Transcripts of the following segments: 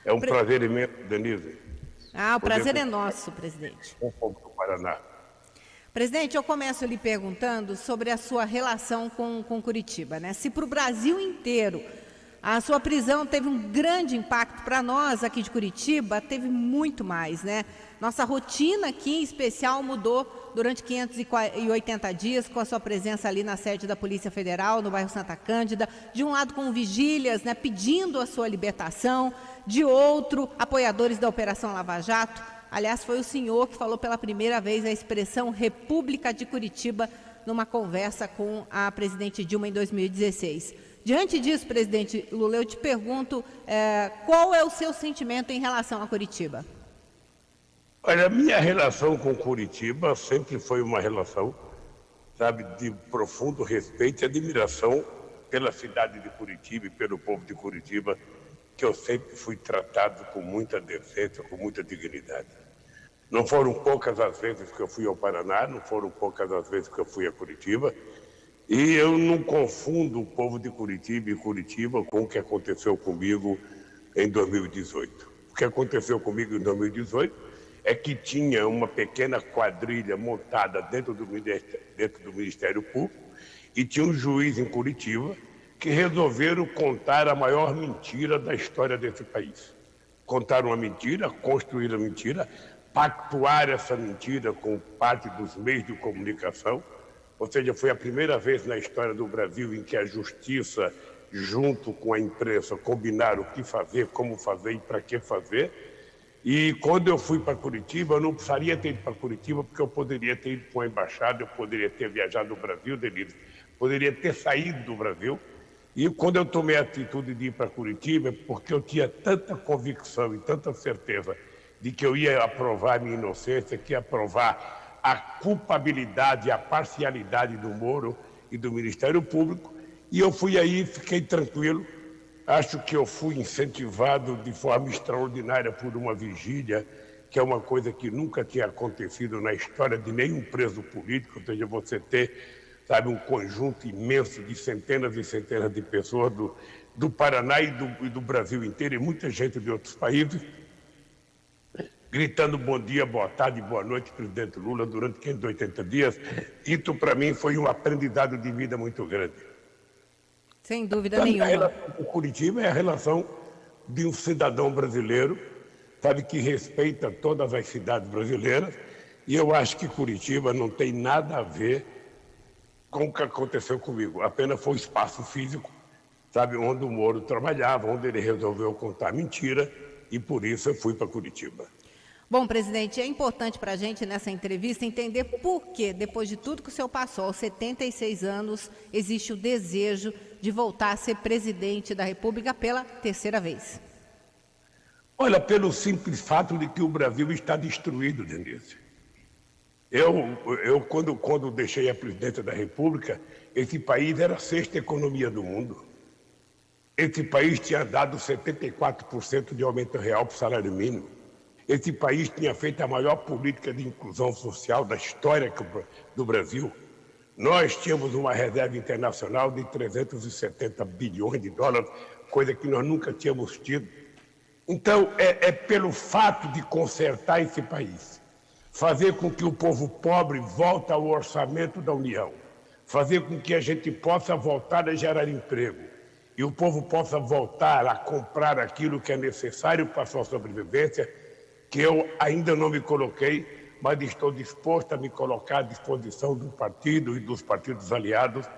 É um Pre- prazer imenso, Denise, O poder prazer é conversar nosso, presidente. com o povo do Paraná. Presidente, eu começo lhe perguntando sobre a sua relação com Curitiba, né? Se para o Brasil inteiro a sua prisão teve um grande impacto, para nós aqui de Curitiba teve muito mais, né? Nossa rotina aqui em especial mudou durante 580 dias com a sua presença ali na sede da Polícia Federal, no bairro Santa Cândida, de um lado com vigílias, né, pedindo a sua libertação, de outro, apoiadores da Operação Lava Jato. Aliás, foi o senhor que falou pela primeira vez a expressão República de Curitiba numa conversa com a presidente Dilma em 2016. Diante disso, presidente Lula, eu te pergunto qual é o seu sentimento em relação a Curitiba? Olha, a minha relação com Curitiba sempre foi uma relação, sabe, de profundo respeito e admiração pela cidade de Curitiba e pelo povo de Curitiba, que eu sempre fui tratado com muita decência, com muita dignidade. Não foram poucas as vezes que eu fui ao Paraná, não foram poucas as vezes que eu fui a Curitiba, e eu não confundo o povo de Curitiba e Curitiba com o que aconteceu comigo em 2018. O que aconteceu comigo em 2018 é que tinha uma pequena quadrilha montada dentro do Ministério Público e tinha um juiz em Curitiba que resolveram contar a maior mentira da história desse país. Contaram uma mentira, construíram a mentira, pactuar essa mentira com parte dos meios de comunicação, ou seja, foi a primeira vez na história do Brasil em que a justiça, junto com a imprensa, combinaram o que fazer, como fazer e para que fazer. E quando eu fui para Curitiba, eu não precisaria ter ido para Curitiba, porque eu poderia ter ido para uma embaixada, eu poderia ter viajado no Brasil, Denise, poderia ter saído do Brasil. E quando eu tomei a atitude de ir para Curitiba, porque eu tinha tanta convicção e tanta certeza de que eu ia aprovar a minha inocência, que ia aprovar a culpabilidade e a parcialidade do Moro e do Ministério Público, e eu fui aí, fiquei tranquilo. Acho que eu fui incentivado de forma extraordinária por uma vigília, que é uma coisa que nunca tinha acontecido na história de nenhum preso político, ou seja, você ter, sabe, um conjunto imenso de centenas e centenas de pessoas do Paraná e do Brasil inteiro, e muita gente de outros países, gritando bom dia, boa tarde, boa noite, presidente Lula, durante 580 dias. Isso, para mim, foi um aprendizado de vida muito grande. Sem dúvida A minha nenhuma. relação com Curitiba é a relação de um cidadão brasileiro, sabe, que respeita todas as cidades brasileiras, e eu acho que Curitiba não tem nada a ver com o que aconteceu comigo, apenas foi o espaço físico, sabe, onde o Moro trabalhava, onde ele resolveu contar mentira, e por isso eu fui para Curitiba. Bom, presidente, é importante para a gente nessa entrevista entender por que, depois de tudo que o senhor passou, aos 76 anos, existe o desejo de voltar a ser presidente da República pela terceira vez. Olha, pelo simples fato de que o Brasil está destruído, Denise. Quando deixei a presidência da República, esse país era a sexta economia do mundo. Esse país tinha dado 74% de aumento real para o salário mínimo. Esse país tinha feito a maior política de inclusão social da história do Brasil. Nós tínhamos uma reserva internacional de 370 bilhões de dólares, coisa que nós nunca tínhamos tido. Então, é pelo fato de consertar esse país, fazer com que o povo pobre volte ao orçamento da União, fazer com que a gente possa voltar a gerar emprego e o povo possa voltar a comprar aquilo que é necessário para a sua sobrevivência, que eu ainda não me coloquei, mas estou disposto a me colocar à disposição do partido e dos partidos aliados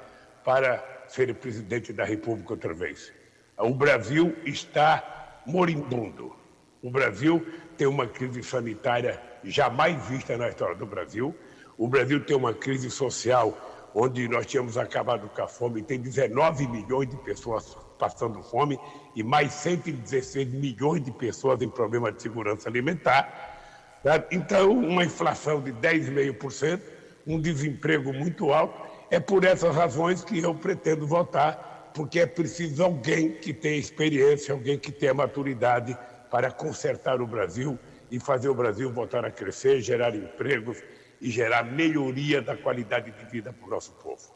para ser presidente da República outra vez. O Brasil está moribundo. O Brasil tem uma crise sanitária jamais vista na história do Brasil. O Brasil tem uma crise social onde nós tínhamos acabado com a fome, tem 19 milhões de pessoas passando fome e mais 116 milhões de pessoas em problema de segurança alimentar. Sabe? Então, uma inflação de 10,5%, um desemprego muito alto. É por essas razões que eu pretendo votar, porque é preciso alguém que tenha experiência, alguém que tenha maturidade para consertar o Brasil e fazer o Brasil voltar a crescer, gerar empregos e gerar melhoria da qualidade de vida para o nosso povo.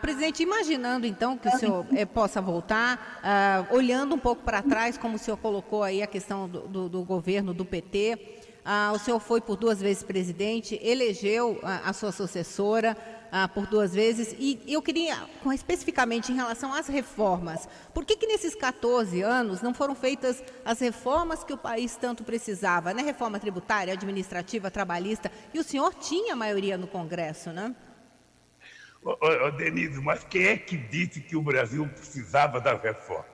Presidente, imaginando então que o senhor possa voltar, olhando um pouco para trás, como o senhor colocou aí a questão do governo do PT, o senhor foi por 2 vezes presidente, elegeu a sua sucessora por 2 vezes, e eu queria, especificamente em relação às reformas, por que nesses 14 anos não foram feitas as reformas que o país tanto precisava, né? Reforma tributária, administrativa, trabalhista, e o senhor tinha maioria no Congresso, né? Denise, mas quem é que disse que o Brasil precisava das reformas?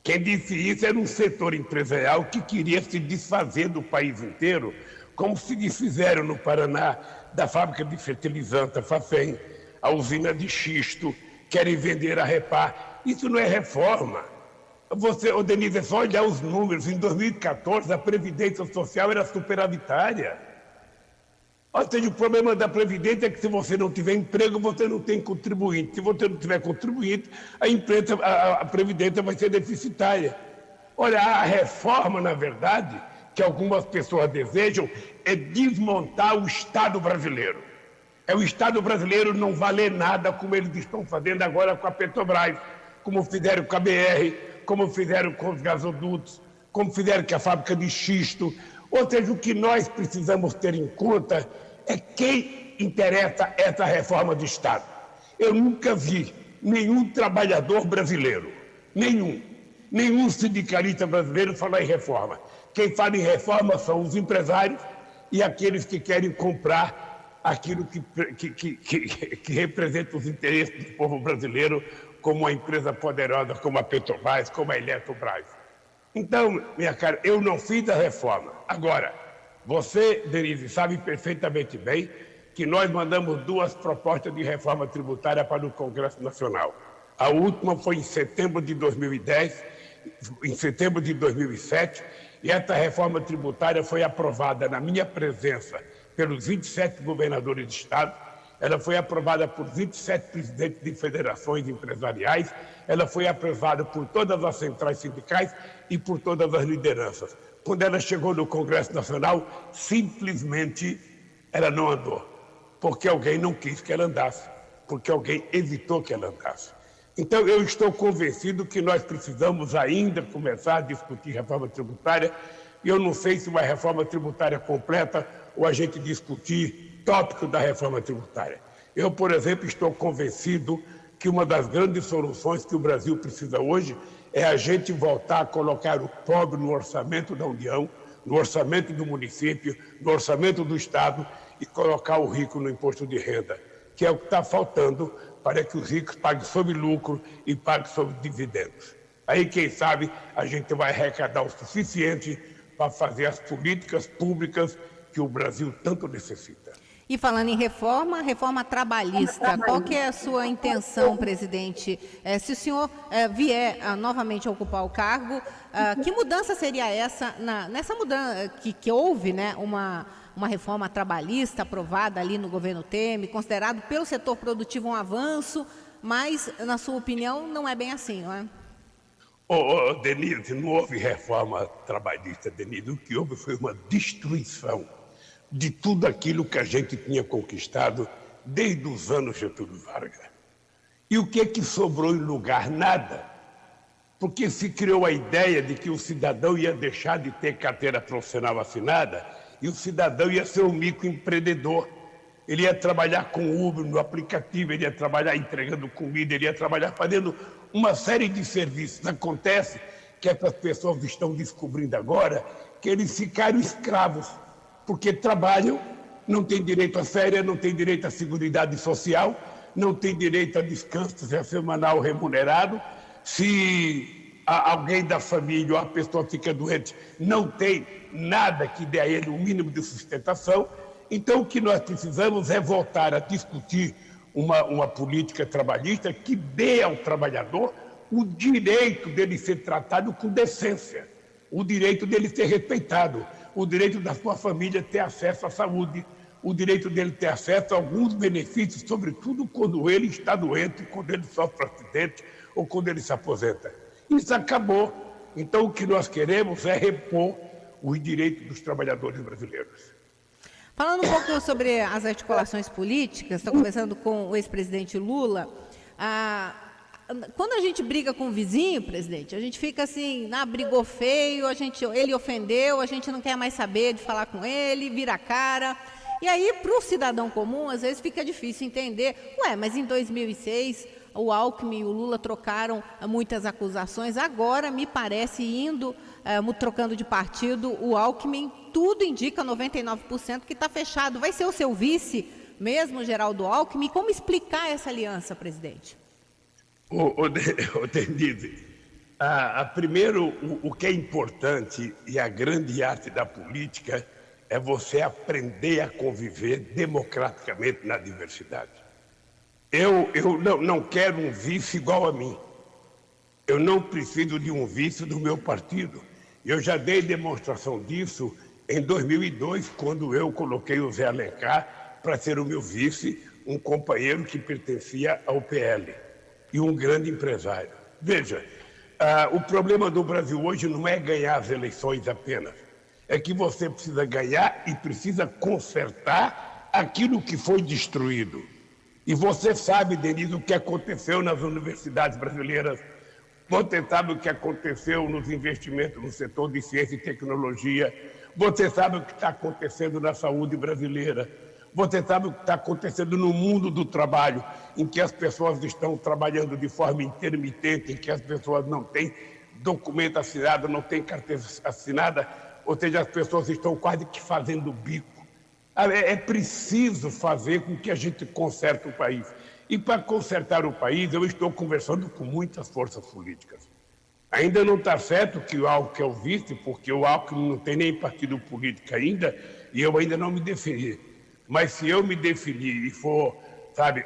Quem disse isso era um setor empresarial que queria se desfazer do país inteiro, como se desfizeram no Paraná da fábrica de fertilizante, a Fafem, a usina de xisto, querem vender a Repar. Isso não é reforma. Denise, é só olhar os números. Em 2014, a Previdência Social era superavitária. Ou seja, o problema da Previdência é que se você não tiver emprego, você não tem contribuinte. Se você não tiver contribuinte, a Previdência vai ser deficitária. Olha, a reforma, na verdade, que algumas pessoas desejam, é desmontar o Estado brasileiro. É o Estado brasileiro não valer nada, como eles estão fazendo agora com a Petrobras, como fizeram com a BR, como fizeram com os gasodutos, como fizeram com a fábrica de xisto. Ou seja, o que nós precisamos ter em conta é quem interessa essa reforma de Estado. Eu nunca vi nenhum trabalhador brasileiro, nenhum sindicalista brasileiro falar em reforma. Quem fala em reforma são os empresários e aqueles que querem comprar aquilo que representa os interesses do povo brasileiro, como uma empresa poderosa como a Petrobras, como a Eletrobras. Então, minha cara, eu não fiz a reforma. Agora, você, Denise, sabe perfeitamente bem que nós mandamos 2 propostas de reforma tributária para o Congresso Nacional. A última foi em setembro de 2010, em setembro de 2007, e essa reforma tributária foi aprovada na minha presença pelos 27 governadores de Estado. Ela foi aprovada por 27 presidentes de federações empresariais, ela foi aprovada por todas as centrais sindicais e por todas as lideranças. Quando ela chegou no Congresso Nacional, simplesmente ela não andou, porque alguém não quis que ela andasse, porque alguém evitou que ela andasse. Então, eu estou convencido que nós precisamos ainda começar a discutir reforma tributária, e eu não sei se uma reforma tributária completa ou a gente discutir tópico da reforma tributária. Eu, por exemplo, estou convencido que uma das grandes soluções que o Brasil precisa hoje é a gente voltar a colocar o pobre no orçamento da União, no orçamento do município, no orçamento do Estado e colocar o rico no imposto de renda, que é o que está faltando para que os ricos paguem sobre lucro e paguem sobre dividendos. Aí, quem sabe, a gente vai arrecadar o suficiente para fazer as políticas públicas que o Brasil tanto necessita. E falando em reforma trabalhista, qual que é a sua intenção, presidente? Se o senhor vier novamente a ocupar o cargo, que mudança seria essa, nessa mudança que houve, né, uma reforma trabalhista aprovada ali no governo Temer, considerado pelo setor produtivo um avanço, mas, na sua opinião, não é bem assim, não é? Denise, não houve reforma trabalhista, Denise. O que houve foi uma destruição de tudo aquilo que a gente tinha conquistado desde os anos Getúlio Vargas. E o que é que sobrou em lugar? Nada. Porque se criou a ideia de que o cidadão ia deixar de ter carteira profissional assinada e o cidadão ia ser um microempreendedor. Ele ia trabalhar com Uber no aplicativo, ele ia trabalhar entregando comida, ele ia trabalhar fazendo uma série de serviços. Acontece que essas pessoas estão descobrindo agora que eles ficaram escravos, porque trabalham, não têm direito a férias, não têm direito à seguridade social, não têm direito a descanso semanal remunerado. Se alguém da família ou a pessoa fica doente, não tem nada que dê a ele o mínimo de sustentação. Então, o que nós precisamos é voltar a discutir uma política trabalhista que dê ao trabalhador o direito dele ser tratado com decência, o direito dele ser respeitado, o direito da sua família ter acesso à saúde, o direito dele ter acesso a alguns benefícios, sobretudo quando ele está doente, quando ele sofre um acidente ou quando ele se aposenta. Isso acabou. Então, o que nós queremos é repor os direitos dos trabalhadores brasileiros. Falando um pouco sobre as articulações políticas, estou conversando com o ex-presidente Lula. Quando a gente briga com o vizinho, presidente, a gente fica assim, brigou feio, ele ofendeu, a gente não quer mais saber de falar com ele, vira a cara. E aí, para o cidadão comum, às vezes fica difícil entender. Mas em 2006, o Alckmin e o Lula trocaram muitas acusações. Agora, me parece, trocando de partido, o Alckmin, tudo indica 99% que está fechado. Vai ser o seu vice mesmo, Geraldo Alckmin? Como explicar essa aliança, presidente? Denise, primeiro, o que é importante e a grande arte da política é você aprender a conviver democraticamente na diversidade. Eu não quero um vice igual a mim. Eu não preciso de um vice do meu partido. Eu já dei demonstração disso em 2002, quando eu coloquei o Zé Alencar para ser o meu vice, um companheiro que pertencia ao PL e um grande empresário. Veja, o problema do Brasil hoje não é ganhar as eleições apenas. É que você precisa ganhar e precisa consertar aquilo que foi destruído. E você sabe, Denise, o que aconteceu nas universidades brasileiras. Você sabe o que aconteceu nos investimentos no setor de ciência e tecnologia. Você sabe o que está acontecendo na saúde brasileira. Você sabe o que está acontecendo no mundo do trabalho, em que as pessoas estão trabalhando de forma intermitente, em que as pessoas não têm documento assinado, não têm carteira assinada, ou seja, as pessoas estão quase que fazendo bico. É preciso fazer com que a gente conserte o país. E para consertar o país, eu estou conversando com muitas forças políticas. Ainda não está certo que o Alckmin é o vice, porque o Alckmin não tem nem partido político ainda, e eu ainda não me defini. Mas se eu me definir e for,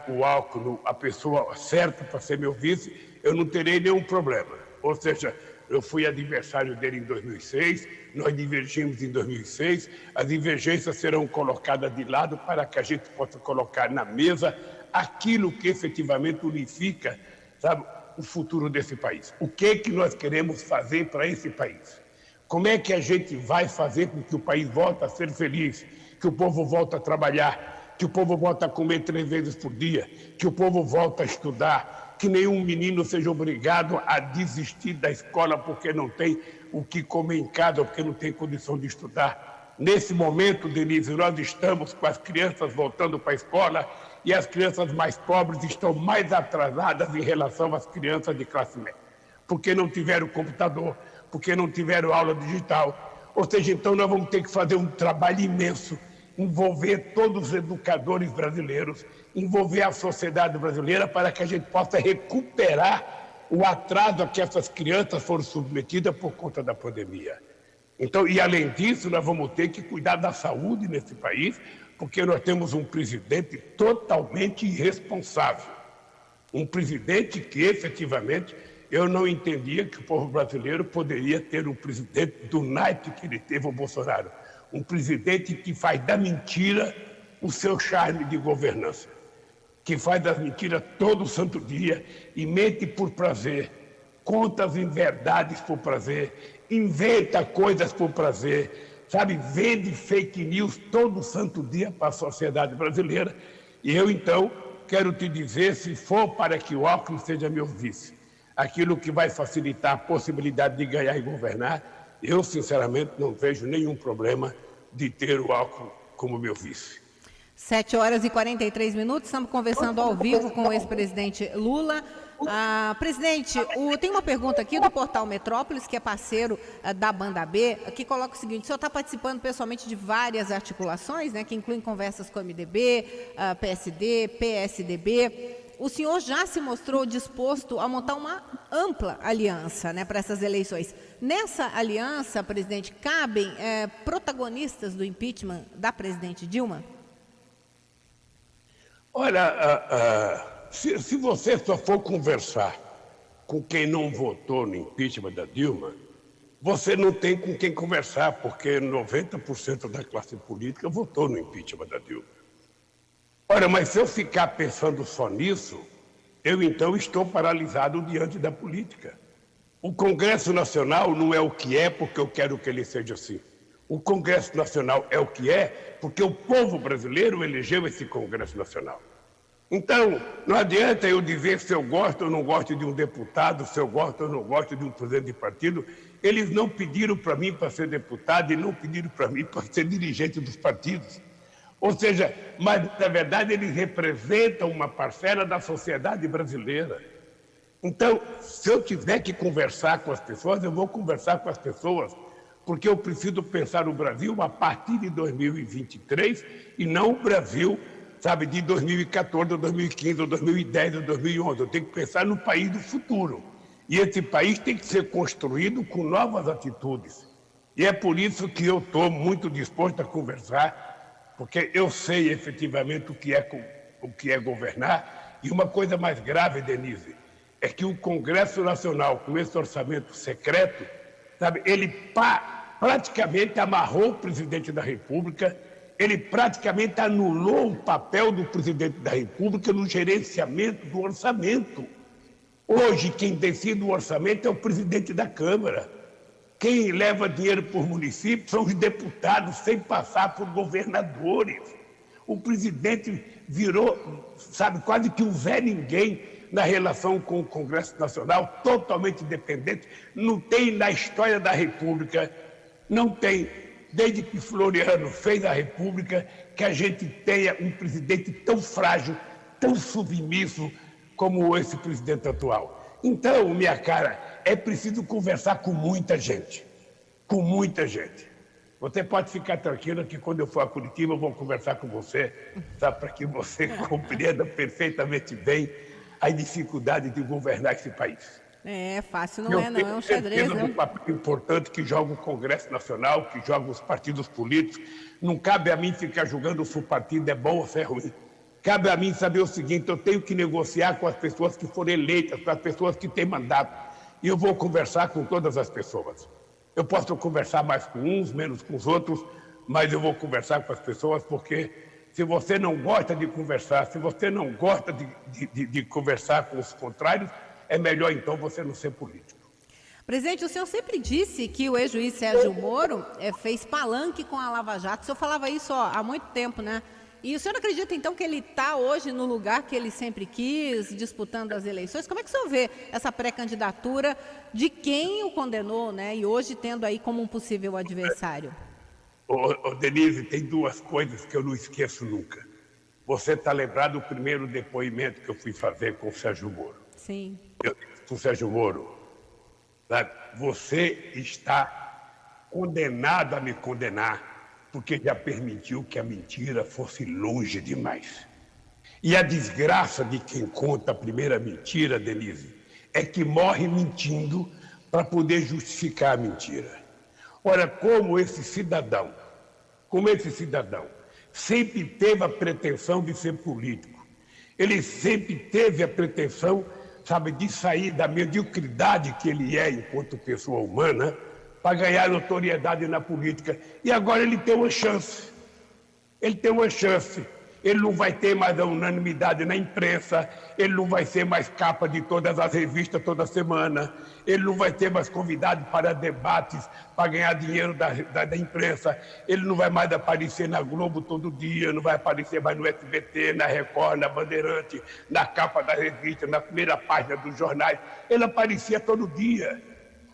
o Alckmin, a pessoa certa para ser meu vice, eu não terei nenhum problema. Ou seja, eu fui adversário dele em 2006, nós divergimos em 2006, as divergências serão colocadas de lado para que a gente possa colocar na mesa aquilo que efetivamente unifica, o futuro desse país. O que nós queremos fazer para esse país? Como é que a gente vai fazer com que o país volte a ser feliz, que o povo volte a trabalhar, que o povo volte a comer 3 vezes por dia, que o povo volte a estudar, que nenhum menino seja obrigado a desistir da escola porque não tem o que comer em casa, ou porque não tem condição de estudar. Nesse momento, Denise, nós estamos com as crianças voltando para a escola e as crianças mais pobres estão mais atrasadas em relação às crianças de classe média, porque não tiveram computador, porque não tiveram aula digital. Ou seja, então nós vamos ter que fazer um trabalho imenso, envolver todos os educadores brasileiros, envolver a sociedade brasileira para que a gente possa recuperar o atraso a que essas crianças foram submetidas por conta da pandemia. Então, e além disso, nós vamos ter que cuidar da saúde nesse país, porque nós temos um presidente totalmente irresponsável. Um presidente que, efetivamente, eu não entendia que o povo brasileiro poderia ter um presidente do naipe que ele teve, o Bolsonaro. Um presidente que faz da mentira o seu charme de governança, que faz das mentiras todo santo dia e mente por prazer, conta as inverdades por prazer, inventa coisas por prazer, vende fake news todo santo dia para a sociedade brasileira. E eu, então, quero te dizer, se for para que o Alckmin seja meu vice, aquilo que vai facilitar a possibilidade de ganhar e governar, eu, sinceramente, não vejo nenhum problema de ter o Alckmin como meu vice. 7h43, estamos conversando ao vivo com o ex-presidente Lula. Presidente, tem uma pergunta aqui do Portal Metrópolis, que é parceiro da Banda B, que coloca o seguinte: o senhor está participando pessoalmente de várias articulações, que incluem conversas com o MDB, PSD, PSDB. O senhor já se mostrou disposto a montar uma ampla aliança para essas eleições. Nessa aliança, presidente, cabem protagonistas do impeachment da presidente Dilma? Olha, se você só for conversar com quem não votou no impeachment da Dilma, você não tem com quem conversar, porque 90% da classe política votou no impeachment da Dilma. Olha, mas se eu ficar pensando só nisso, eu então estou paralisado diante da política. O Congresso Nacional não é o que é porque eu quero que ele seja assim. O Congresso Nacional é o que é porque o povo brasileiro elegeu esse Congresso Nacional. Então, não adianta eu dizer se eu gosto ou não gosto de um deputado, se eu gosto ou não gosto de um presidente de partido. Eles não pediram para mim para ser deputado e não pediram para mim para ser dirigente dos partidos. Ou seja, mas na verdade eles representam uma parcela da sociedade brasileira. Então, se eu tiver que conversar com as pessoas, eu vou conversar com as pessoas, porque eu preciso pensar o Brasil a partir de 2023 e não o Brasil, sabe, de 2014, 2015, 2010, 2011. Eu tenho que pensar no país do futuro. E esse país tem que ser construído com novas atitudes. E é por isso que eu estou muito disposto a conversar, porque eu sei efetivamente o que é governar. E uma coisa mais grave, Denise, é que o Congresso Nacional, com esse orçamento secreto, sabe, ele praticamente amarrou o presidente da República, ele praticamente anulou o papel do presidente da República no gerenciamento do orçamento. Hoje, quem decide o orçamento é o presidente da Câmara. Quem leva dinheiro por município são os deputados, sem passar por governadores. O presidente virou, sabe, quase que um Zé Ninguém na relação com o Congresso Nacional, totalmente dependente. Não tem na história da República, não tem, desde que Floriano fez a República, que a gente tenha um presidente tão frágil, tão submisso como esse presidente atual. Então, minha cara, é preciso conversar com muita gente, com muita gente. Você pode ficar tranquila que quando eu for a Curitiba eu vou conversar com você, sabe, para que você compreenda perfeitamente bem a dificuldade de governar esse país. É, fácil não é, não. É um xadrez, né? Um papel importante que joga o Congresso Nacional, que joga os partidos políticos. Não cabe a mim ficar julgando se o partido é bom ou se é ruim. Cabe a mim saber o seguinte: eu tenho que negociar com as pessoas que foram eleitas, com as pessoas que têm mandato. E eu vou conversar com todas as pessoas. Eu posso conversar mais com uns, menos com os outros, mas eu vou conversar com as pessoas, porque se você não gosta de conversar, se você não gosta de conversar com os contrários, é melhor então você não ser político. Presidente, o senhor sempre disse que o ex-juiz Sérgio Moro fez palanque com a Lava Jato. O senhor falava isso há muito tempo, né? E o senhor acredita, então, que ele está hoje no lugar que ele sempre quis, disputando as eleições? Como é que o senhor vê essa pré-candidatura de quem o condenou, né? E hoje tendo aí como um possível adversário? Denise, tem duas coisas que eu não esqueço nunca. Você está lembrado do primeiro depoimento que eu fui fazer com o Sérgio Moro? Sim. Eu disse para o Sérgio Moro, sabe, você está condenado a me condenar, porque já permitiu que a mentira fosse longe demais. E a desgraça de quem conta a primeira mentira, Denise, é que morre mentindo para poder justificar a mentira. Olha, como esse cidadão sempre teve a pretensão de ser político, ele sempre teve a pretensão, sabe, de sair da mediocridade que ele é enquanto pessoa humana, para ganhar notoriedade na política. E agora ele tem uma chance. Ele tem uma chance. Ele não vai ter mais a unanimidade na imprensa, ele não vai ser mais capa de todas as revistas toda semana, ele não vai ter mais convidado para debates, para ganhar dinheiro da imprensa, ele não vai mais aparecer na Globo todo dia, não vai aparecer mais no SBT, na Record, na Bandeirante, na capa da revista, na primeira página dos jornais. Ele aparecia todo dia.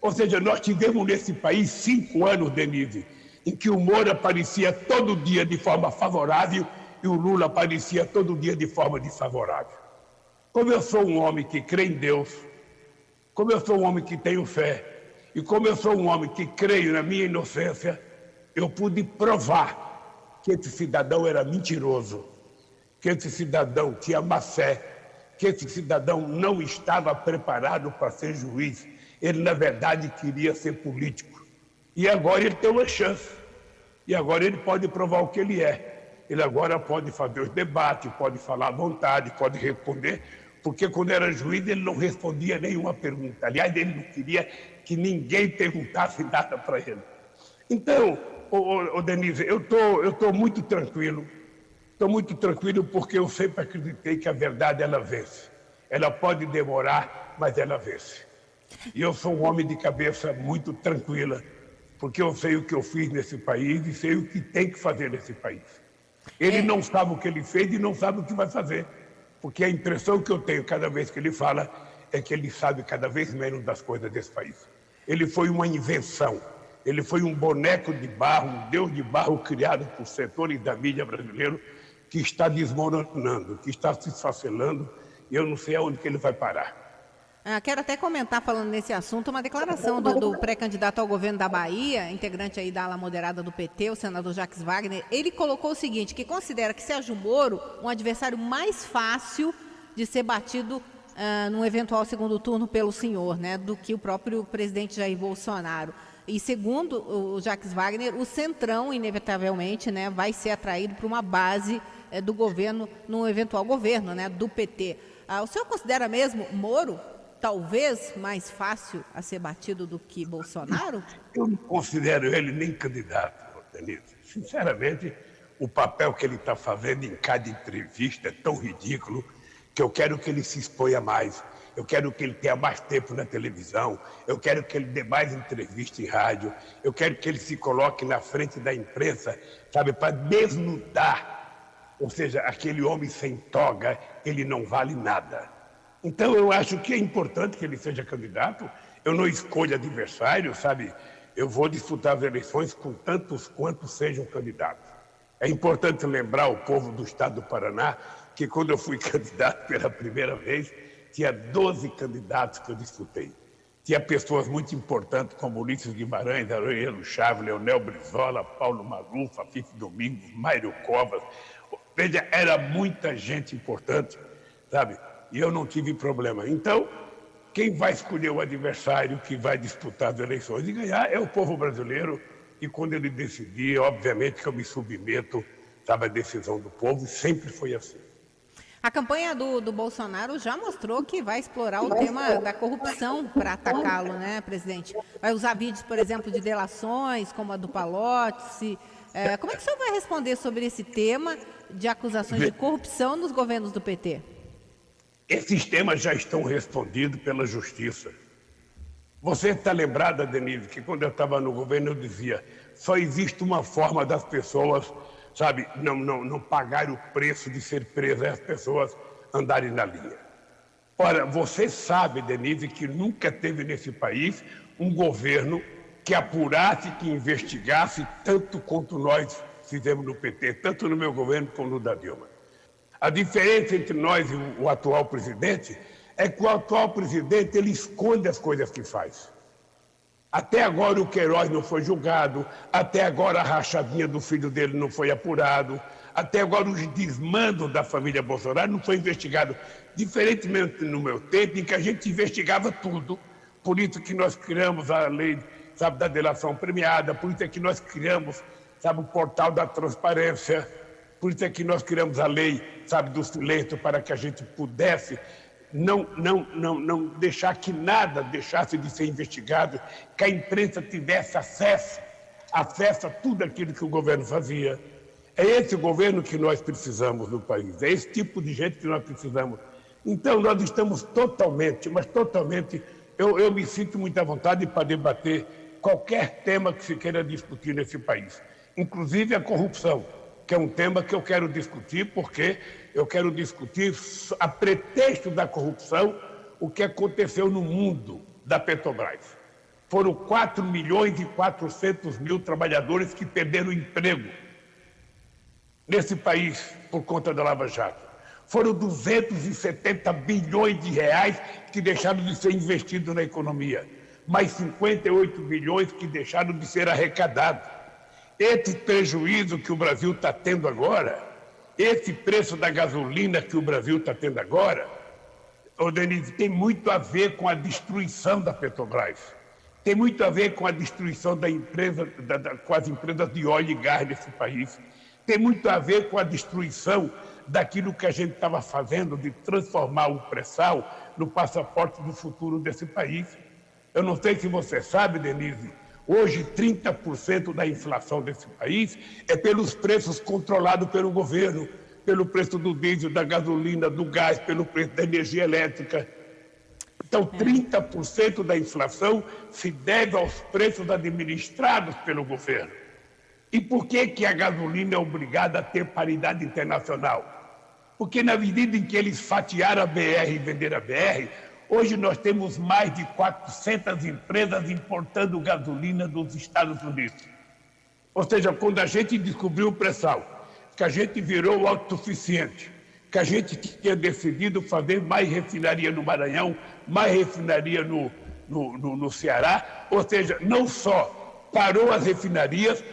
Ou seja, nós tivemos nesse país 5 anos, Denise, em que o Moro aparecia todo dia de forma favorável e o Lula aparecia todo dia de forma desfavorável. Como eu sou um homem que crê em Deus, como eu sou um homem que tenho fé, e como eu sou um homem que creio na minha inocência, eu pude provar que esse cidadão era mentiroso, que esse cidadão tinha má fé, que esse cidadão não estava preparado para ser juiz. Ele, na verdade, queria ser político. E agora ele tem uma chance. E agora ele pode provar o que ele é. Ele agora pode fazer os debates, pode falar à vontade, pode responder, porque quando era juiz ele não respondia nenhuma pergunta. Aliás, ele não queria que ninguém perguntasse nada para ele. Então, Denise, eu tô muito tranquilo. Estou muito tranquilo porque eu sempre acreditei que a verdade ela vence. Ela pode demorar, mas ela vence. E eu sou um homem de cabeça muito tranquila. porque eu sei o que eu fiz nesse país e sei o que tem que fazer nesse país. Ele não sabe o que ele fez e não sabe o que vai fazer, porque a impressão que eu tenho cada vez que ele fala é que ele sabe cada vez menos das coisas desse país. Ele foi uma invenção, ele foi um boneco de barro, um deus de barro criado por setores da mídia brasileiro que está desmoronando, que está se esfacelando, e eu não sei aonde que ele vai parar. Quero até comentar, falando nesse assunto, uma declaração do pré-candidato ao governo da Bahia, integrante aí da ala moderada do PT, o senador Jacques Wagner. Ele colocou o seguinte, que considera que Sérgio Moro um adversário mais fácil de ser batido num eventual segundo turno pelo senhor, né, do que o próprio presidente Jair Bolsonaro. E segundo o Jacques Wagner, o Centrão, inevitavelmente, né, vai ser atraído para uma base do governo, num eventual governo, né, do PT. O senhor considera mesmo Moro talvez mais fácil a ser batido do que Bolsonaro? Eu não considero ele nem candidato, Denise. Sinceramente, o papel que ele está fazendo em cada entrevista é tão ridículo que eu quero que ele se exponha mais. Eu quero que ele tenha mais tempo na televisão, eu quero que ele dê mais entrevista em rádio, eu quero que ele se coloque na frente da imprensa, sabe, para desnudar. Ou seja, aquele homem sem toga, ele não vale nada. Então eu acho que é importante que ele seja candidato, eu não escolho adversário, sabe, eu vou disputar as eleições com tantos quantos sejam candidatos. É importante lembrar ao povo do estado do Paraná que quando eu fui candidato pela primeira vez, tinha 12 candidatos que eu disputei. Tinha pessoas muito importantes como Ulisses Guimarães, Aroeiro Chaves, Leonel Brizola, Paulo Maluf, Fife Domingos, Mário Covas. Veja, era muita gente importante, sabe? E eu não tive problema. Então, quem vai escolher o adversário que vai disputar as eleições e ganhar é o povo brasileiro. E quando ele decidir, obviamente que eu me submeto, sabe, à decisão do povo, e sempre foi assim. A campanha do Bolsonaro já mostrou que vai explorar o tema da corrupção para atacá-lo, né, presidente? Vai usar vídeos, por exemplo, de delações, como a do Palocci. Como é que o senhor vai responder sobre esse tema de acusações de corrupção nos governos do PT? Esses temas já estão respondidos pela Justiça. Você está lembrada, Denise, que quando eu estava no governo eu dizia só existe uma forma das pessoas, sabe, não pagar o preço de ser presas, as pessoas andarem na linha. Ora, você sabe, Denise, que nunca teve nesse país um governo que apurasse, que investigasse tanto quanto nós fizemos no PT, tanto no meu governo como no da Dilma. A diferença entre nós e o atual presidente é que o atual presidente ele esconde as coisas que faz. Até agora o Queiroz não foi julgado, até agora a rachadinha do filho dele não foi apurado, até agora os desmandos da família Bolsonaro não foi investigado. Diferentemente no meu tempo, em que a gente investigava tudo, por isso que nós criamos a lei, sabe, da delação premiada, por isso é que nós criamos, sabe, o portal da transparência, por isso é que nós criamos a lei, sabe, do silêncio para que a gente pudesse não deixar que nada deixasse de ser investigado, que a imprensa tivesse acesso a tudo aquilo que o governo fazia. É esse governo que nós precisamos no país, é esse tipo de gente que nós precisamos. Então nós estamos totalmente, mas totalmente, eu me sinto muito à vontade para debater qualquer tema que se queira discutir nesse país, inclusive a corrupção, que é um tema que eu quero discutir, porque eu quero discutir, a pretexto da corrupção, o que aconteceu no mundo da Petrobras. Foram 4.400.000 trabalhadores que perderam o emprego nesse país por conta da Lava Jato. Foram 270 bilhões de reais que deixaram de ser investidos na economia, mais 58 bilhões que deixaram de ser arrecadados. Esse prejuízo que o Brasil está tendo agora, esse preço da gasolina que o Brasil está tendo agora, Denise, tem muito a ver com a destruição da Petrobras. Tem muito a ver com a destruição da empresa, com as empresas de óleo e gás desse país. Tem muito a ver com a destruição daquilo que a gente estava fazendo, de transformar o pré-sal no passaporte do futuro desse país. Eu não sei se você sabe, Denise, hoje 30% da inflação desse país é pelos preços controlados pelo governo, pelo preço do diesel, da gasolina, do gás, pelo preço da energia elétrica. Então, 30% da inflação se deve aos preços administrados pelo governo. E por que a gasolina é obrigada a ter paridade internacional? Porque na medida em que eles fatiaram a BR e venderam a BR, hoje nós temos mais de 400 empresas importando gasolina dos Estados Unidos. Ou seja, quando a gente descobriu o pré-sal, que a gente virou autossuficiente, que a gente tinha decidido fazer mais refinaria no Maranhão, mais refinaria no Ceará, ou seja, não só parou as refinarias,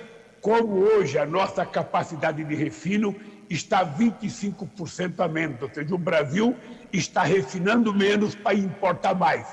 como hoje a nossa capacidade de refino está 25% a menos, ou seja, o Brasil está refinando menos para importar mais.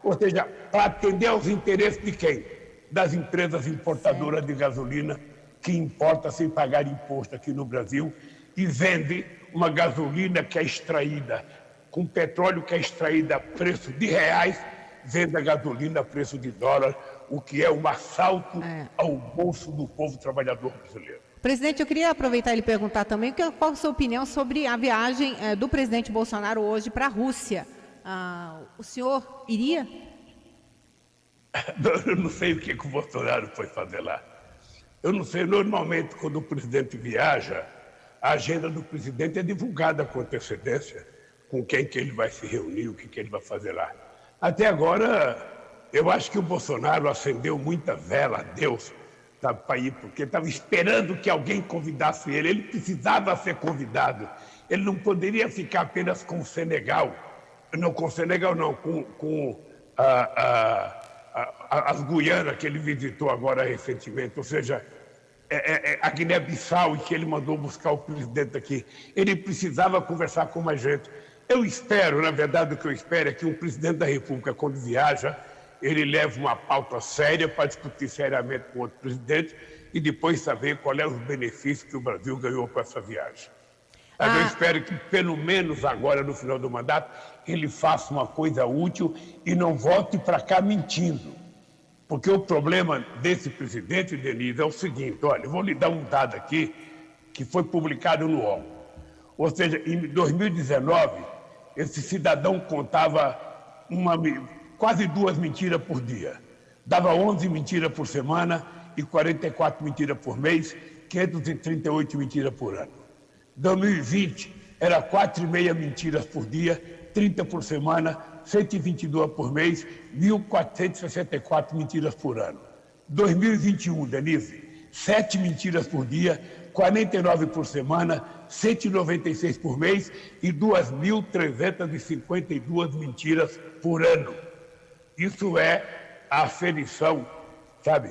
Ou seja, para atender aos interesses de quem? Das empresas importadoras de gasolina, que importa sem pagar imposto aqui no Brasil e vende uma gasolina que é extraída, com petróleo que é extraída a preço de reais, vende a gasolina a preço de dólar, o que é um assalto ao bolso do povo trabalhador brasileiro. Presidente, eu queria aproveitar e lhe perguntar também qual a sua opinião sobre a viagem do presidente Bolsonaro hoje para a Rússia. O senhor iria? Eu não sei o que o Bolsonaro foi fazer lá. Eu não sei, normalmente quando o presidente viaja, a agenda do presidente é divulgada com antecedência, com quem que ele vai se reunir, o que ele vai fazer lá. Até agora, eu acho que o Bolsonaro acendeu muita vela a Deus, sabe, para ir, porque estava esperando que alguém convidasse ele. Ele precisava ser convidado. Ele não poderia ficar apenas com o Senegal. Não, com o Senegal não, com as Guianas que ele visitou agora recentemente, ou seja, a Guiné-Bissau, e que ele mandou buscar o presidente aqui. Ele precisava conversar com mais gente. Eu espero, na verdade, o que eu espero é que um presidente da República, quando viaja, ele leve uma pauta séria para discutir seriamente com outro presidente e depois saber qual é os benefícios que o Brasil ganhou com essa viagem. Mas eu espero que, pelo menos agora, no final do mandato, ele faça uma coisa útil e não volte para cá mentindo. Porque o problema desse presidente, Denise, é o seguinte: olha, eu vou lhe dar um dado aqui que foi publicado no UOL. Ou seja, em 2019, esse cidadão contava quase 2 mentiras por dia. Dava 11 mentiras por semana e 44 mentiras por mês, 538 mentiras por ano. 2020 era 4,5 mentiras por dia, 30 por semana, 122 por mês, 1.464 mentiras por ano. 2021, Denise, 7 mentiras por dia, 49 por semana, 196 por mês e 2.352 mentiras por ano. Isso é a aferição, sabe,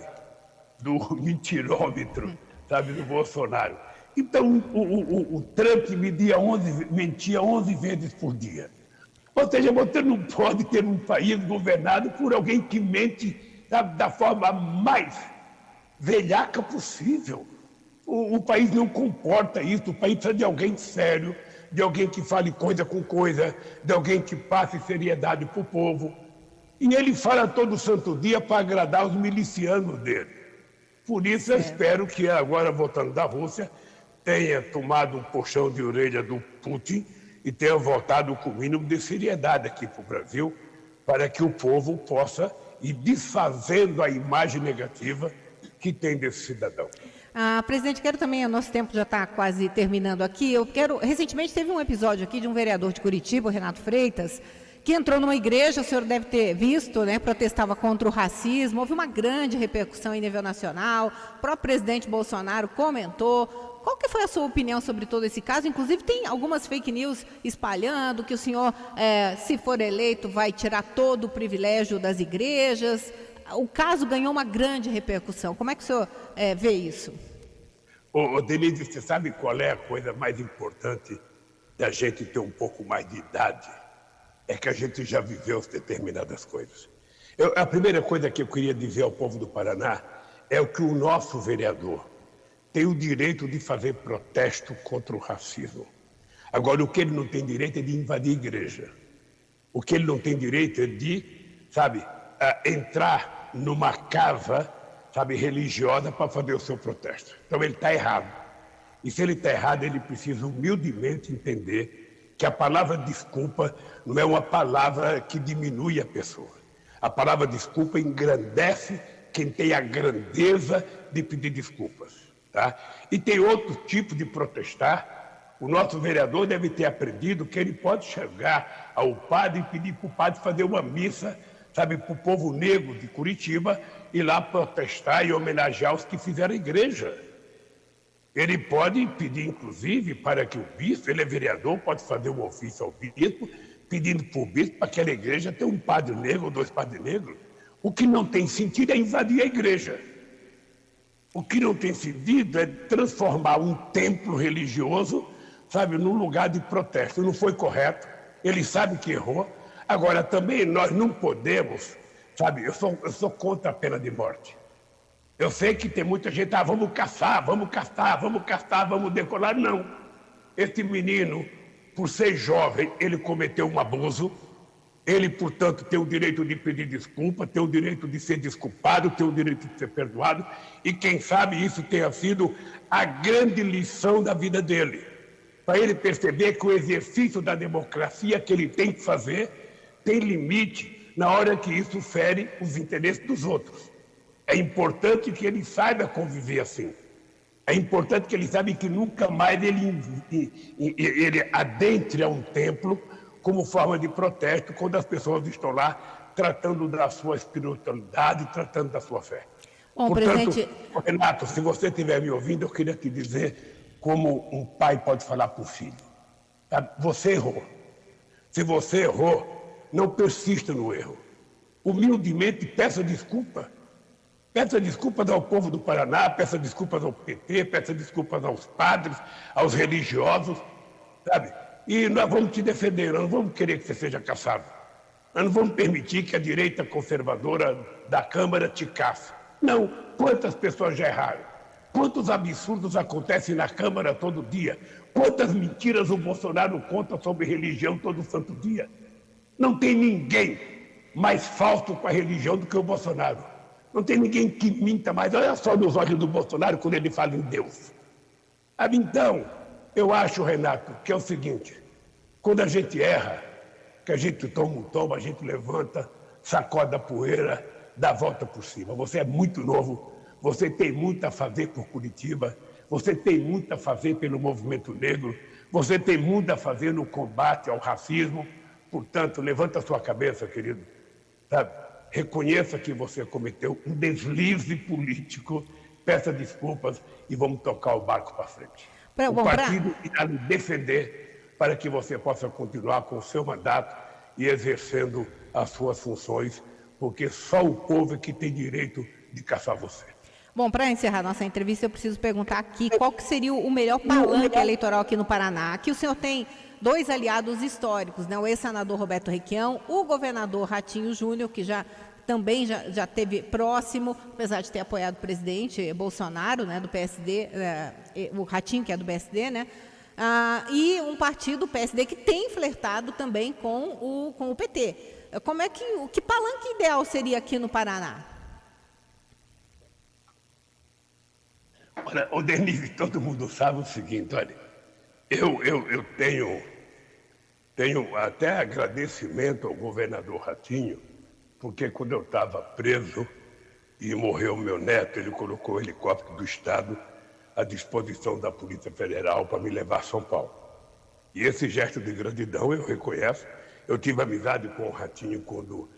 do mentirômetro, sabe, do Bolsonaro. Então, o Trump mentia 11 vezes por dia. Ou seja, você não pode ter um país governado por alguém que mente, sabe, da forma mais velhaca possível. O país não comporta isso. O país precisa de alguém sério, de alguém que fale coisa com coisa, de alguém que passe seriedade para o povo. E ele fala todo santo dia para agradar os milicianos dele. Por isso eu espero que agora, voltando da Rússia, tenha tomado um puxão de orelha do Putin e tenha voltado com o mínimo de seriedade aqui para o Brasil, para que o povo possa ir desfazendo a imagem negativa que tem desse cidadão. Presidente, quero também, o nosso tempo já está quase terminando aqui, recentemente teve um episódio aqui de um vereador de Curitiba, o Renato Freitas, que entrou numa igreja, o senhor deve ter visto, né, protestava contra o racismo, houve uma grande repercussão em nível nacional, o próprio presidente Bolsonaro comentou. Qual que foi a sua opinião sobre todo esse caso? Inclusive tem algumas fake news espalhando que o senhor, se for eleito, vai tirar todo o privilégio das igrejas. O caso ganhou uma grande repercussão. Como é que o senhor vê isso? Denise, você sabe qual é a coisa mais importante da gente ter um pouco mais de idade? É que a gente já viveu determinadas coisas. A primeira coisa que eu queria dizer ao povo do Paraná é que o nosso vereador tem o direito de fazer protesto contra o racismo. Agora, o que ele não tem direito é de invadir a igreja. O que ele não tem direito é de, sabe, entrar numa casa, sabe, religiosa para fazer o seu protesto. Então ele está errado. E se ele está errado, ele precisa humildemente entender que a palavra desculpa não é uma palavra que diminui a pessoa. A palavra desculpa engrandece quem tem a grandeza de pedir desculpas. Tá? E tem outro tipo de protestar. O nosso vereador deve ter aprendido que ele pode chegar ao padre e pedir para o padre fazer uma missa, sabe, para o povo negro de Curitiba, ir lá protestar e homenagear os que fizeram a igreja. Ele pode pedir, inclusive, para que o bispo, ele é vereador, pode fazer um ofício ao bispo, pedindo para o bispo para aquela igreja ter um padre negro ou 2 padres negros. O que não tem sentido é invadir a igreja. O que não tem sentido é transformar um templo religioso, sabe, num lugar de protesto. Não foi correto, ele sabe que errou. Agora, também nós não podemos, sabe, eu sou contra a pena de morte. Eu sei que tem muita gente, vamos caçar, vamos decolar. Não. Esse menino, por ser jovem, ele cometeu um abuso. Ele, portanto, tem o direito de pedir desculpa, tem o direito de ser desculpado, tem o direito de ser perdoado. E quem sabe isso tenha sido a grande lição da vida dele. Para ele perceber que o exercício da democracia que ele tem que fazer tem limite na hora que isso fere os interesses dos outros. É importante que ele saiba conviver assim. É importante que ele saiba que nunca mais ele adentre a um templo como forma de protesto quando as pessoas estão lá tratando da sua espiritualidade, tratando da sua fé. Bom, portanto, presidente... Renato, se você estiver me ouvindo, eu queria te dizer como um pai pode falar para o filho. Tá? Você errou. Se você errou, não persista no erro. Humildemente peça desculpa. Peça desculpas ao povo do Paraná, peça desculpas ao PT, peça desculpas aos padres, aos religiosos, sabe? E nós vamos te defender, nós não vamos querer que você seja caçado. Nós não vamos permitir que a direita conservadora da Câmara te caça. Não, quantas pessoas já erraram? Quantos absurdos acontecem na Câmara todo dia? Quantas mentiras o Bolsonaro conta sobre religião todo santo dia? Não tem ninguém mais falso com a religião do que o Bolsonaro. Não tem ninguém que minta mais. Olha só nos olhos do Bolsonaro quando ele fala em Deus. Então, eu acho, Renato, que é o seguinte: quando a gente erra, que a gente toma um tombo, a gente levanta, sacode a poeira, dá a volta por cima. Você é muito novo, você tem muito a fazer por Curitiba, você tem muito a fazer pelo movimento negro, você tem muito a fazer no combate ao racismo. Portanto, levanta a sua cabeça, querido, sabe? Reconheça que você cometeu um deslize político, peça desculpas e vamos tocar o barco para frente. O partido irá lhe defender para que você possa continuar com o seu mandato e exercendo as suas funções, porque só o povo é que tem direito de caçar você. Bom, para encerrar nossa entrevista, eu preciso perguntar aqui qual que seria o melhor palanque eleitoral aqui no Paraná. Aqui o senhor tem 2 aliados históricos, né? O ex-senador Roberto Requião, o governador Ratinho Júnior, que também já esteve próximo, apesar de ter apoiado o presidente Bolsonaro, né, do PSD, o Ratinho, que é do PSD, né? E um partido, o PSD, que tem flertado também com o PT. Que palanque ideal seria aqui no Paraná? Olha, Denise, todo mundo sabe o seguinte, olha, eu tenho até agradecimento ao governador Ratinho, porque quando eu estava preso e morreu meu neto, ele colocou o helicóptero do Estado à disposição da Polícia Federal para me levar a São Paulo. E esse gesto de gratidão eu reconheço. Eu tive amizade com o Ratinho quando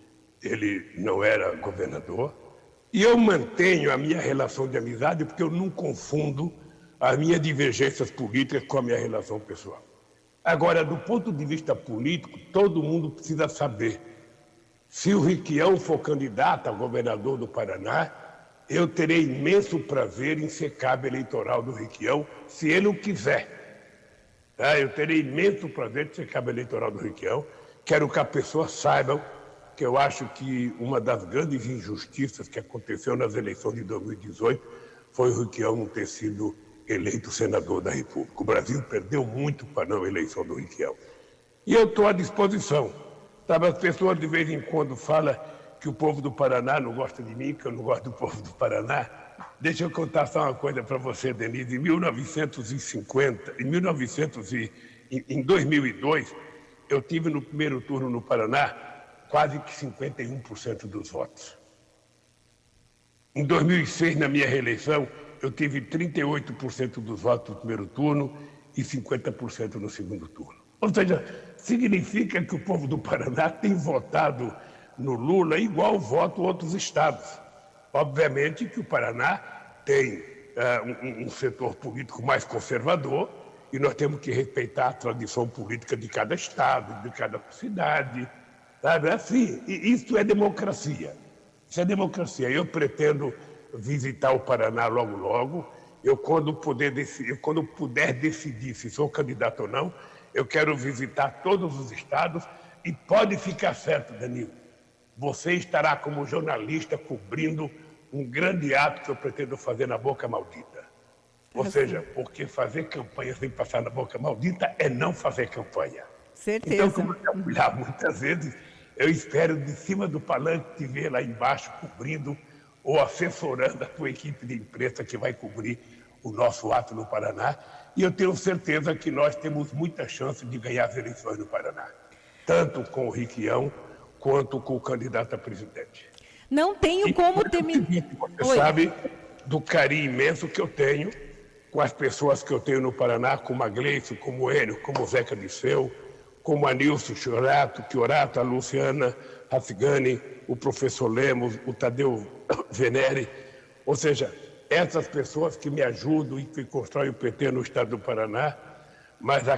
ele não era governador. E eu mantenho a minha relação de amizade porque eu não confundo as minhas divergências políticas com a minha relação pessoal. Agora, do ponto de vista político, todo mundo precisa saber: se o Requião for candidato a governador do Paraná, eu terei imenso prazer em ser cabo eleitoral do Requião, se ele o quiser. Eu terei imenso prazer de ser cabo eleitoral do Requião. Quero que a pessoa saiba que eu acho que uma das grandes injustiças que aconteceu nas eleições de 2018 foi o Requião não ter sido eleito senador da República. O Brasil perdeu muito para a não eleição do Requião. E eu estou à disposição. Sabe, as pessoas de vez em quando falam que o povo do Paraná não gosta de mim, que eu não gosto do povo do Paraná. Deixa eu contar só uma coisa para você, Denise. Em 1950, em 1900 Em 2002, eu tive no primeiro turno no Paraná quase que 51% dos votos. Em 2006, na minha reeleição, eu tive 38% dos votos no primeiro turno e 50% no segundo turno. Ou seja, significa que o povo do Paraná tem votado no Lula igual voto outros estados. Obviamente que o Paraná tem um setor político mais conservador e nós temos que respeitar a tradição política de cada estado, de cada cidade, sabe? Assim, isso é democracia. Isso é democracia. Eu pretendo visitar o Paraná logo, logo. Quando puder decidir se sou candidato ou não, eu quero visitar todos os estados e pode ficar certo, Danilo. Você estará como jornalista cobrindo um grande ato que eu pretendo fazer na Boca Maldita. Ou seja, porque fazer campanha sem passar na Boca Maldita é não fazer campanha. Certeza. Então, como eu já fui lá muitas vezes, eu espero de cima do palanque te ver lá embaixo cobrindo ou assessorando a tua equipe de imprensa que vai cobrir o nosso ato no Paraná. E eu tenho certeza que nós temos muita chance de ganhar as eleições no Paraná, tanto com o Riquião quanto com o candidato a presidente. Não tenho como terminar. Você sabe do carinho imenso que eu tenho com as pessoas que eu tenho no Paraná, como a Gleice, como o Enio, como o Zeca Disseu, como a Nilson Chiorato, a Luciana Razzigani, o professor Lemos, o Tadeu Venere. Ou seja, essas pessoas que me ajudam e que constroem o PT no estado do Paraná, mas a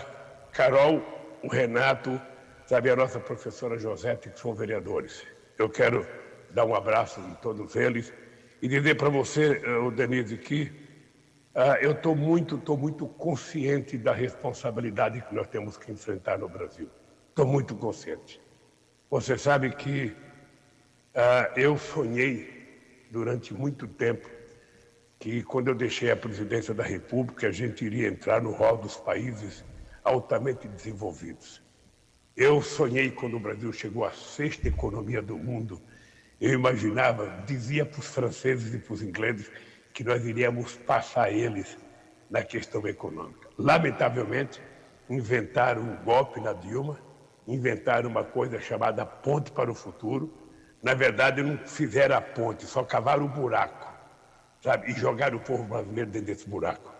Carol, o Renato, sabe, a nossa professora Josete, que são vereadores. Eu quero dar um abraço em todos eles e dizer para você, Denise, que eu estou muito consciente da responsabilidade que nós temos que enfrentar no Brasil. Estou muito consciente. Você sabe que eu sonhei durante muito tempo que quando eu deixei a presidência da República, a gente iria entrar no rol dos países altamente desenvolvidos. Eu sonhei quando o Brasil chegou à 6ª economia do mundo. Eu imaginava, dizia para os franceses e para os ingleses que nós iríamos passar eles na questão econômica. Lamentavelmente, inventaram um golpe na Dilma, inventaram uma coisa chamada ponte para o futuro. Na verdade, não fizeram a ponte, só cavaram o buraco, sabe? E jogaram o povo brasileiro dentro desse buraco.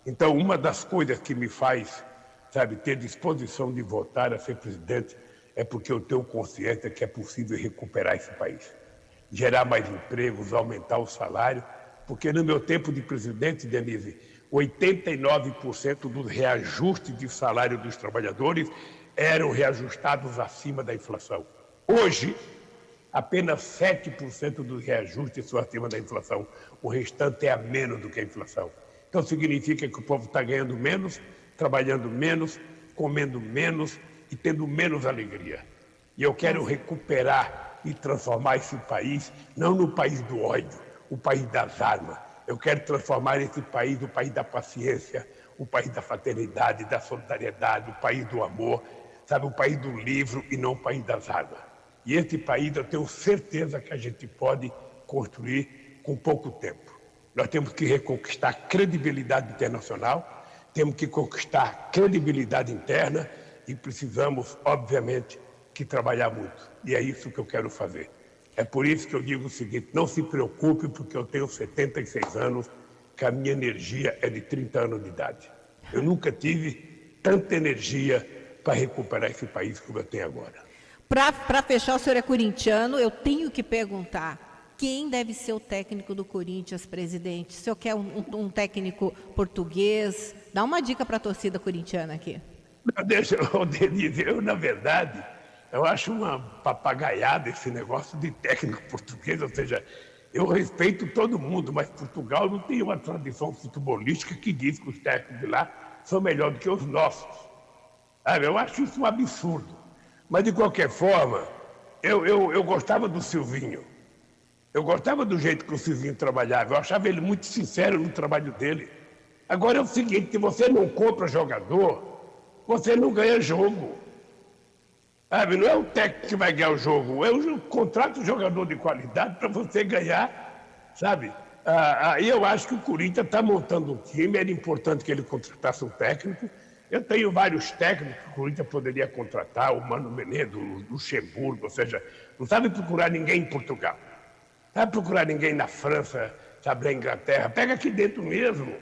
Então, uma das coisas que me faz, sabe, ter disposição de votar a ser presidente é porque eu tenho consciência que é possível recuperar esse país. Gerar mais empregos, aumentar o salário, porque no meu tempo de presidente, Denise, 89% dos reajustes de salário dos trabalhadores eram reajustados acima da inflação. Hoje, apenas 7% dos reajustes são acima da inflação. O restante é a menos do que a inflação. Então significa que o povo está ganhando menos, trabalhando menos, comendo menos e tendo menos alegria. E eu quero recuperar e transformar esse país, não no país do ódio, o país das armas. Eu quero transformar esse país no país da paciência, o país da fraternidade, da solidariedade, o país do amor, sabe, o país do livro e não o país das armas. E esse país eu tenho certeza que a gente pode construir com pouco tempo. Nós temos que reconquistar a credibilidade internacional, temos que conquistar credibilidade interna e precisamos, obviamente, que trabalhar muito. E é isso que eu quero fazer. É por isso que eu digo o seguinte, não se preocupe, porque eu tenho 76 anos, que a minha energia é de 30 anos de idade. Eu nunca tive tanta energia para recuperar esse país como eu tenho agora. Para fechar, o senhor é corintiano, eu tenho que perguntar, quem deve ser o técnico do Corinthians, presidente? O senhor quer um técnico português? Dá uma dica para a torcida corintiana aqui. Deixa eu dizer, na verdade, eu acho uma papagaiada esse negócio de técnico português, ou seja, eu respeito todo mundo, mas Portugal não tem uma tradição futebolística que diz que os técnicos de lá são melhores do que os nossos. Eu acho isso um absurdo. Mas, de qualquer forma, eu gostava do Silvinho. Eu gostava do jeito que o Silvinho trabalhava. Eu achava ele muito sincero no trabalho dele. Agora é o seguinte, se você não compra jogador, você não ganha jogo. Não é o técnico que vai ganhar o jogo, contrata um jogador de qualidade para você ganhar, sabe? Aí eu acho que o Corinthians está montando um time, era importante que ele contratasse um técnico. Eu tenho vários técnicos que o Corinthians poderia contratar, o Mano Menezes, o Luxemburgo, ou seja, não sabe procurar ninguém em Portugal. Não sabe procurar ninguém na França, sabe, na Inglaterra. Pega aqui dentro mesmo.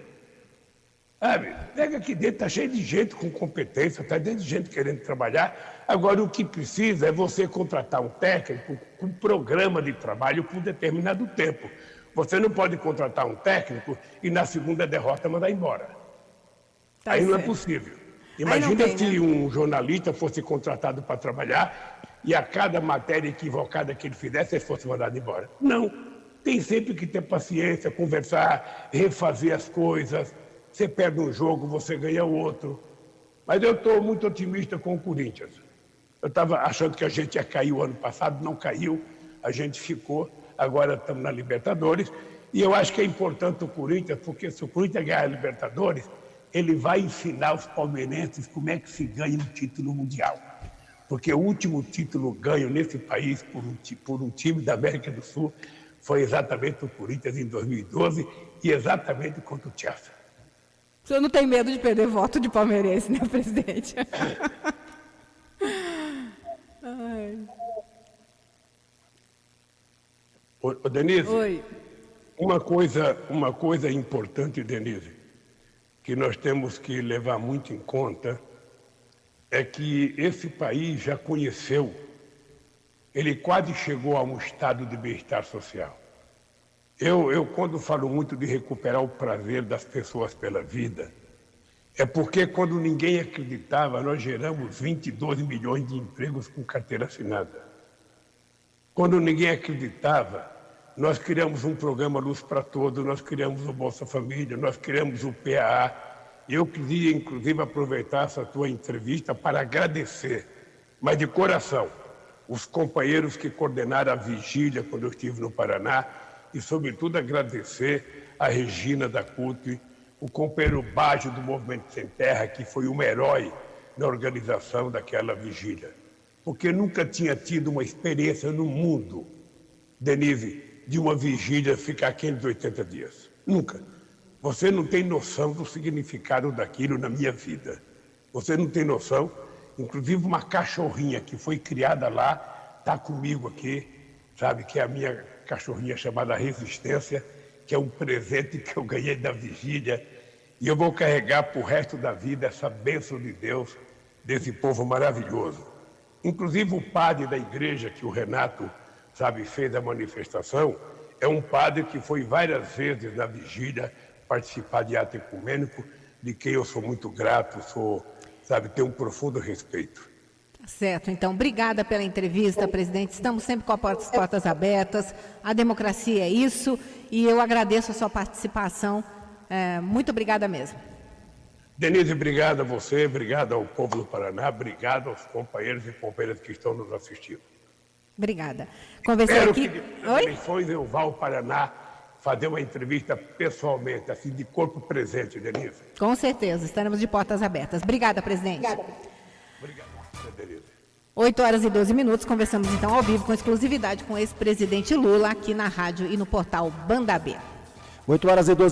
Sabe? Pega aqui dentro, está cheio de gente com competência, está cheio de gente querendo trabalhar. Agora, o que precisa é você contratar um técnico com programa de trabalho por determinado tempo. Você não pode contratar um técnico e na segunda derrota mandar embora. Tá Aí não é certo. possível. Imagina tem, se né? um jornalista fosse contratado para trabalhar e a cada matéria equivocada que ele fizesse, ele fosse mandado embora. Não. Tem sempre que ter paciência, conversar, refazer as coisas. Você perde um jogo, você ganha outro. Mas eu estou muito otimista com o Corinthians. Eu estava achando que a gente ia cair o ano passado, não caiu, a gente ficou, agora estamos na Libertadores. E eu acho que é importante o Corinthians, porque se o Corinthians ganhar a Libertadores, ele vai ensinar os palmeirenses como é que se ganha um título mundial. Porque o último título ganho nesse país por um time da América do Sul foi exatamente o Corinthians em 2012 e exatamente contra o Chelsea. O senhor não tem medo de perder voto de palmeirense, né, presidente? Ai. Ô, Denise, Oi. uma coisa importante, Denise, que nós temos que levar muito em conta é que esse país já conheceu, ele quase chegou a um estado de bem-estar social. Eu, quando falo muito de recuperar o prazer das pessoas pela vida, é porque quando ninguém acreditava, nós geramos 22 milhões de empregos com carteira assinada. Quando ninguém acreditava, nós criamos um programa Luz para Todos, nós criamos o Bolsa Família, nós criamos o PAA. Eu queria, inclusive, aproveitar essa tua entrevista para agradecer, mas de coração, os companheiros que coordenaram a vigília quando eu estive no Paraná, e, sobretudo, agradecer a Regina da CUT, o companheiro Baggio do Movimento Sem Terra, que foi um herói na organização daquela vigília. Porque nunca tinha tido uma experiência no mundo, Denise, de uma vigília ficar 580 dias. Nunca. Você não tem noção do significado daquilo na minha vida. Você não tem noção. Inclusive, uma cachorrinha que foi criada lá, está comigo aqui, sabe, que é a minha cachorrinha chamada Resistência, que é um presente que eu ganhei da vigília, e eu vou carregar para o resto da vida essa bênção de Deus, desse povo maravilhoso. Inclusive o padre da igreja que o Renato, sabe, fez a manifestação, é um padre que foi várias vezes na vigília participar de ato ecumênico, de quem eu sou muito grato, tenho um profundo respeito. Certo, então, obrigada pela entrevista, presidente. Estamos sempre com as portas abertas. A democracia é isso e eu agradeço a sua participação. Muito obrigada mesmo. Denise, obrigado a você, obrigado ao povo do Paraná, obrigado aos companheiros e companheiras que estão nos assistindo. Obrigada. Conversei Espero aqui. que nas eleições eu vá ao Paraná fazer uma entrevista pessoalmente, assim, de corpo presente, Denise. Com certeza, estaremos de portas abertas. Obrigada, presidente. Obrigado, Denise. 8h12, conversamos então ao vivo com exclusividade com o ex-presidente Lula aqui na rádio e no portal Banda B. 8h12.